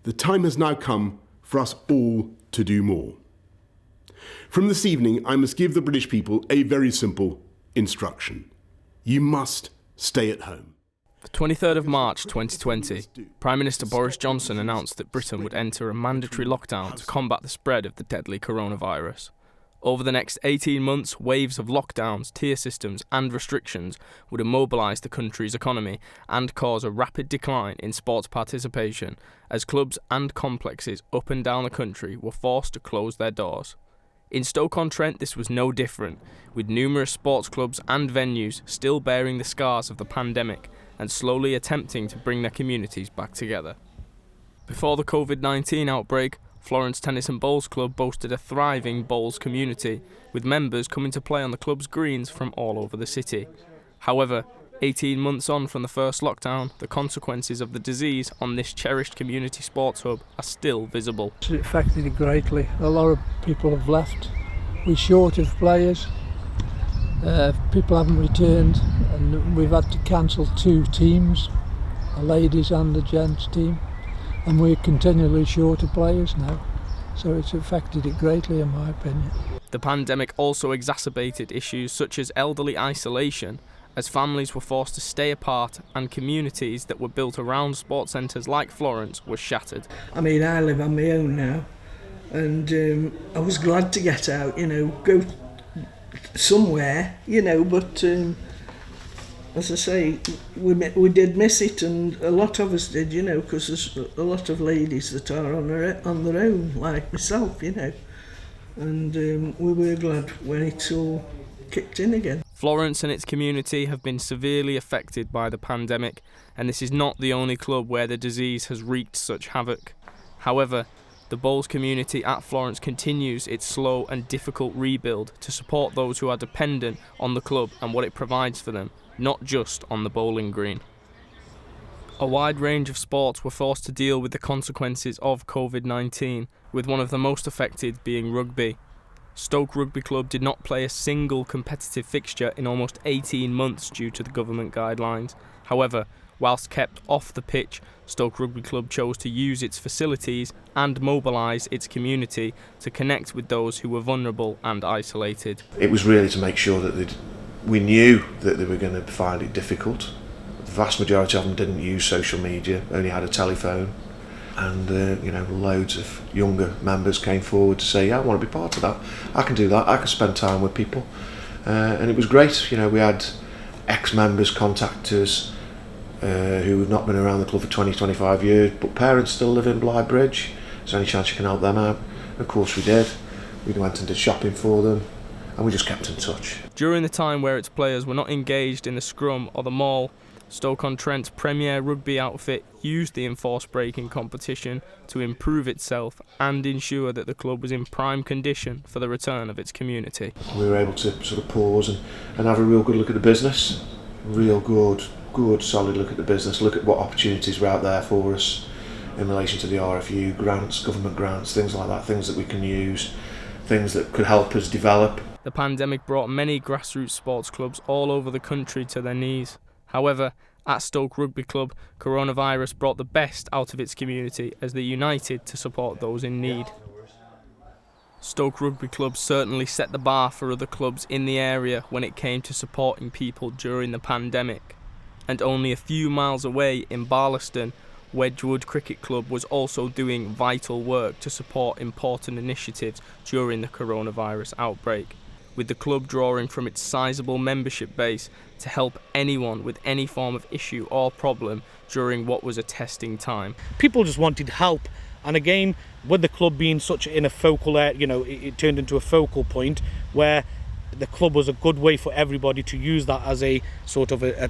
The time has now come for us all to do more. From this evening, I must give the British people a very simple instruction. You must stay at home. The 23rd of March 2020, Prime Minister Boris Johnson announced that Britain would enter a mandatory lockdown to combat the spread of the deadly coronavirus. Over the next 18 months, waves of lockdowns, tier systems and restrictions would immobilise the country's economy and cause a rapid decline in sports participation as clubs and complexes up and down the country were forced to close their doors. In Stoke-on-Trent, this was no different, with numerous sports clubs and venues still bearing the scars of the pandemic and slowly attempting to bring their communities back together. Before the COVID-19 outbreak, Florence Tennis and Bowls Club boasted a thriving bowls community, with members coming to play on the club's greens from all over the city. However, 18 months on from the first lockdown, the consequences of the disease on this cherished community sports hub are still visible. It affected it greatly. A lot of people have left. We're short of players. People haven't returned, and we've had to cancel 2 teams, a ladies and a gents team, and we're continually short of players now. So it's affected it greatly, in my opinion. The pandemic also exacerbated issues such as elderly isolation, as families were forced to stay apart and communities that were built around sports centres like Florence were shattered. I mean, I live on my own now, and I was glad to get out, go somewhere, but as I say, we did miss it, and a lot of us did, because there's a lot of ladies that are on their own, like myself, and we were glad when it all kicked in again. Florence and its community have been severely affected by the pandemic, and this is not the only club where the disease has wreaked such havoc. However, the bowls community at Florence continues its slow and difficult rebuild to support those who are dependent on the club and what it provides for them, not just on the bowling green. A wide range of sports were forced to deal with the consequences of COVID-19, with one of the most affected being rugby. Stoke Rugby Club did not play a single competitive fixture in almost 18 months due to the government guidelines. However, whilst kept off the pitch, Stoke Rugby Club chose to use its facilities and mobilise its community to connect with those who were vulnerable and isolated. It was really to make sure that we knew that they were going to find it difficult. The vast majority of them didn't use social media, only had a telephone. And loads of younger members came forward to say, yeah, I want to be part of that. I can do that. I can spend time with people. And it was great. We had ex-members contact us who had not been around the club for 20, 25 years, but parents still live in Bligh-Bridge. Is there any chance you can help them out? Of course we did. We went and did shopping for them, and we just kept in touch. During the time where its players were not engaged in the scrum or the maul, Stoke-on-Trent's premier rugby outfit used the enforced breaking competition to improve itself and ensure that the club was in prime condition for the return of its community. We were able to sort of pause and have a real good look at the business, real good solid look at the business, look at what opportunities were out there for us in relation to the RFU grants, government grants, things like that, things that we can use, things that could help us develop. The pandemic brought many grassroots sports clubs all over the country to their knees. However, at Stoke Rugby Club, coronavirus brought the best out of its community as they united to support those in need. Stoke Rugby Club certainly set the bar for other clubs in the area when it came to supporting people during the pandemic. And only a few miles away in Barlaston, Wedgwood Cricket Club was also doing vital work to support important initiatives during the coronavirus outbreak, with the club drawing from its sizable membership base to help anyone with any form of issue or problem during what was a testing time. People just wanted help, and again, with the club being such in a focal area, it turned into a focal point where the club was a good way for everybody to use that as a sort of a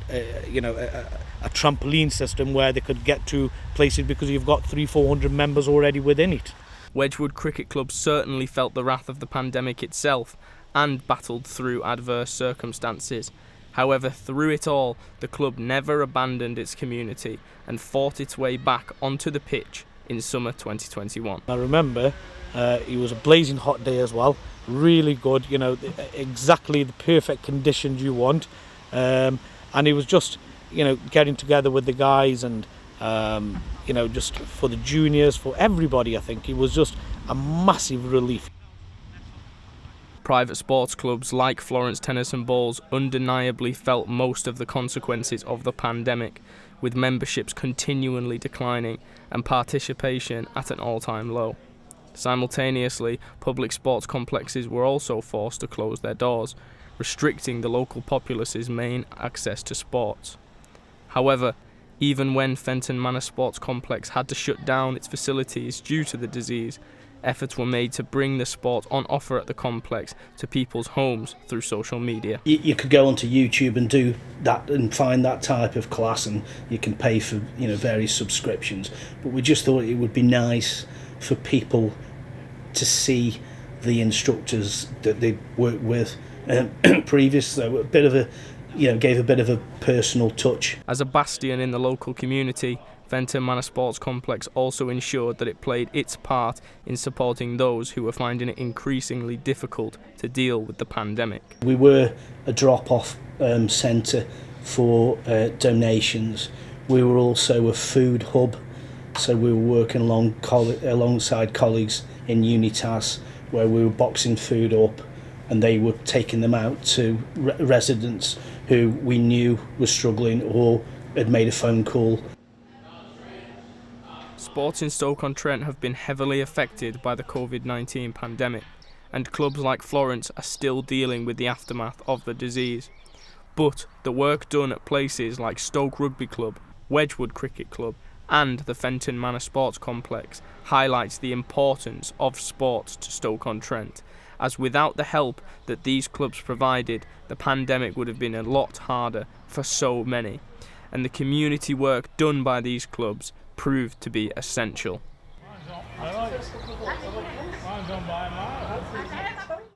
trampoline system where they could get to places because you've got 300-400 members already within it. Wedgwood Cricket Club certainly felt the wrath of the pandemic itself and battled through adverse circumstances. However, through it all, the club never abandoned its community and fought its way back onto the pitch in summer 2021. I remember it was a blazing hot day as well, really good, exactly the perfect conditions you want, and it was just, getting together with the guys and just for the juniors, for everybody. I think it was just a massive relief. Private sports clubs like Florence Tennis and Bowls undeniably felt most of the consequences of the pandemic, with memberships continually declining and participation at an all-time low. Simultaneously, public sports complexes were also forced to close their doors, restricting the local populace's main access to sports. However, even when Fenton Manor Sports Complex had to shut down its facilities due to the disease, efforts were made to bring the sport on offer at the complex to people's homes through social media. You could go onto YouTube and do that and find that type of class, and you can pay for various subscriptions. But we just thought it would be nice for people to see the instructors that they'd worked with previous, so a bit of a gave a bit of a personal touch. As a bastion in the local community, Fenton Manor Sports Complex also ensured that it played its part in supporting those who were finding it increasingly difficult to deal with the pandemic. We were a drop-off centre for donations. We were also a food hub, so we were working alongside colleagues in Unitas, where we were boxing food up and they were taking them out to residents who we knew were struggling or had made a phone call. Sports in Stoke-on-Trent have been heavily affected by the COVID-19 pandemic, and clubs like Florence are still dealing with the aftermath of the disease. But the work done at places like Stoke Rugby Club, Wedgwood Cricket Club and the Fenton Manor Sports Complex highlights the importance of sports to Stoke-on-Trent, as without the help that these clubs provided, the pandemic would have been a lot harder for so many, and the community work done by these clubs proved to be essential.